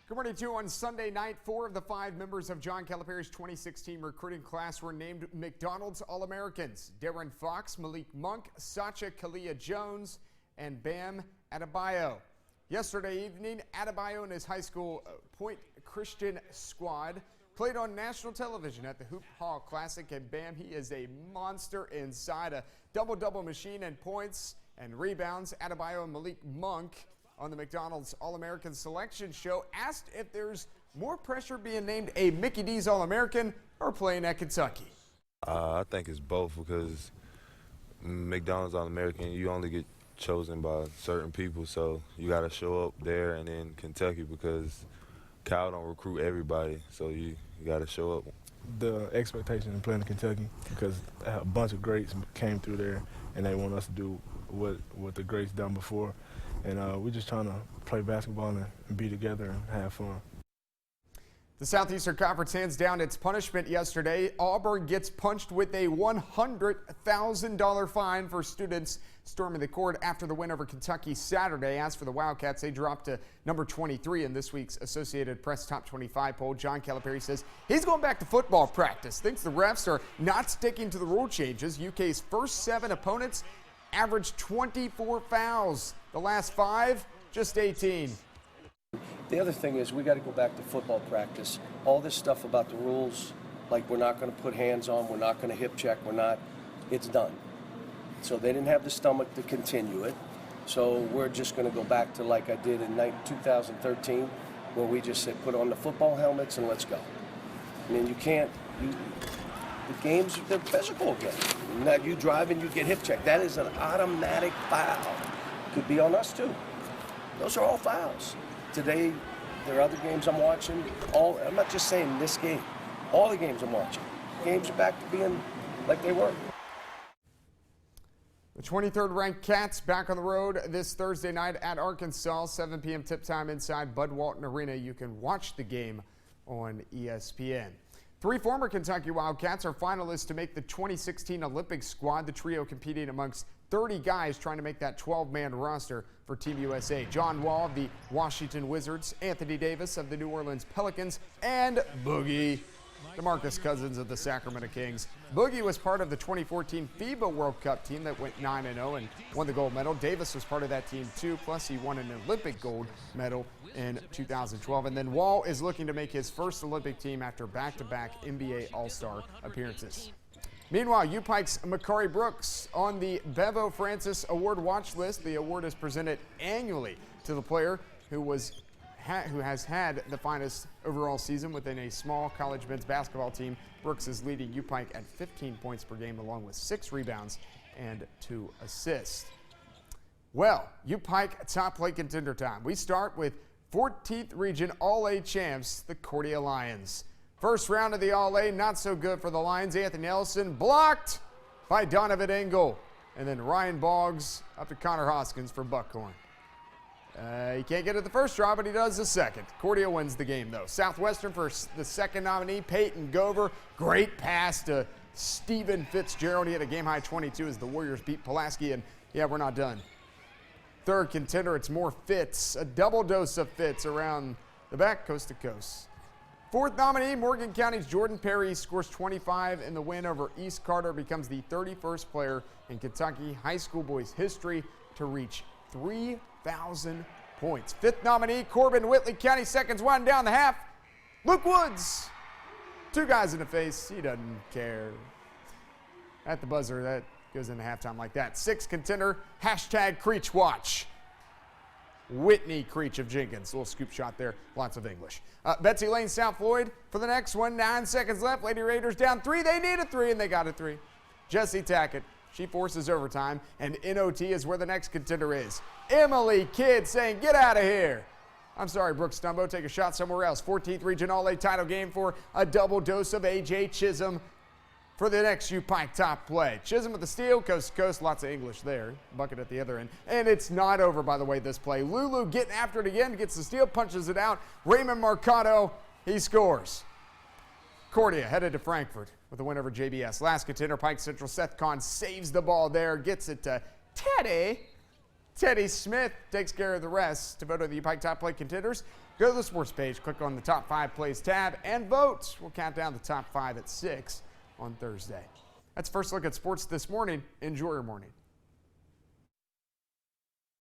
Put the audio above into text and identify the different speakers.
Speaker 1: Good morning to you on Sunday night. 4 of the 5 members of John Calipari's 2016 recruiting class were named McDonald's All-Americans. Darren Fox, Malik Monk, Sacha Kalia Jones, and Bam Adebayo. Yesterday evening, Adebayo and his high school Point Christian squad played on national television at the Hoop Hall Classic, and Bam, he is a monster inside, a double-double machine in points and rebounds. Adebayo and Malik Monk on the McDonald's All-American Selection Show asked if there's more pressure being named a Mickey D's All-American or playing at Kentucky.
Speaker 2: I think it's both, because McDonald's All-American, you only get chosen by certain people, so you got to show up there, and then Kentucky, because Cal don't recruit everybody, so you got to show up.
Speaker 3: The expectation in playing in Kentucky, because a bunch of greats came through there, and they want us to do what the greats done before. And we're just trying to play basketball and be together and have fun.
Speaker 1: The Southeastern Conference hands down its punishment yesterday. Auburn gets punched with a $100,000 fine for students storming the court after the win over Kentucky Saturday. As for the Wildcats, they dropped to number 23 in this week's Associated Press Top 25 poll. John Calipari says he's going back to football practice, thinks the refs are not sticking to the rule changes. UK's first 7 opponents averaged 24 fouls. The last 5, just 18.
Speaker 4: The other thing is we got to go back to football practice. All this stuff about the rules, like we're not going to put hands on, we're not going to hip check, it's done. So they didn't have the stomach to continue it. So we're just going to go back to like I did in 2013, where we just said put on the football helmets and let's go. I mean, the games, they're physical again. Now you drive and you get hip checked. That is an automatic foul. Could be on us too. Those are all fouls. Today, there are other games I'm watching. I'm not just saying this game. All the games I'm watching. Games are back to being like they were.
Speaker 1: The 23rd ranked Cats back on the road this Thursday night at Arkansas. 7 p.m. tip time inside Bud Walton Arena. You can watch the game on ESPN. 3 former Kentucky Wildcats are finalists to make the 2016 Olympic squad. The trio competing amongst 30 guys trying to make that 12-man roster for Team USA. John Wall of the Washington Wizards, Anthony Davis of the New Orleans Pelicans, and Boogie, DeMarcus Cousins of the Sacramento Kings. Boogie was part of the 2014 FIBA World Cup team that went 9-0 and won the gold medal. Davis was part of that team too, plus he won an Olympic gold medal in 2012. And then Wall is looking to make his first Olympic team after back-to-back NBA All-Star appearances. Meanwhile, UPike's Makari Brooks on the Bevo Francis Award watch list. The award is presented annually to the player who has had the finest overall season within a small college men's basketball team. Brooks is leading UPike at 15 points per game, along with 6 rebounds and 2 assists. Well, UPike top play contender time. We start with 14th Region All-A champs, the Cordia Lions. First round of the All-A, not so good for the Lions. Anthony Nelson blocked by Donovan Engel. And then Ryan Boggs up to Connor Hoskins for Buckhorn. He can't get it the first try, but he does the second. Cordia wins the game, though. Southwestern for the second nominee, Peyton Gover. Great pass to Stephen Fitzgerald. He had a game-high 22 as the Warriors beat Pulaski, and yeah, we're not done. Third contender, it's more Fitz. A double dose of Fitz around the back, coast to coast. Fourth nominee, Morgan County's Jordan Perry, scores 25 in the win over East Carter, becomes the 31st player in Kentucky high school boys history to reach 3,000 points. Fifth nominee, Corbin Whitley, County seconds, 1 down the half. Luke Woods, 2 guys in the face, he doesn't care. At the buzzer, that goes into halftime like that. Sixth contender, hashtag Creech Watch. Whitney Creech of Jenkins. A little scoop shot there. Lots of English. Betsy Lane, South Floyd for the next one. 9 seconds left. Lady Raiders down 3. They need a 3, and they got a 3. Jessie Tackett, she forces overtime, and NOT is where the next contender is. Emily Kidd saying, get out of here. I'm sorry, Brooks Stumbo. Take a shot somewhere else. 14th Region All-A title game for a double dose of A.J. Chisholm for the next UPike top play. Chisholm with the steal, coast to coast, lots of English there. Bucket at the other end. And it's not over, by the way, this play. Lulu getting after it again, gets the steal, punches it out. Raymond Marcato, he scores. Cordia headed to Frankfort with a win over JBS. Last contender, Pike Central. Seth Kahn saves the ball there, gets it to Teddy. Teddy Smith takes care of the rest to vote on the UPike top play contenders. Go to the sports page, click on the top 5 plays tab, and vote. We'll count down the top 5 at 6 on Thursday. That's First Look at Sports this morning. Enjoy your morning.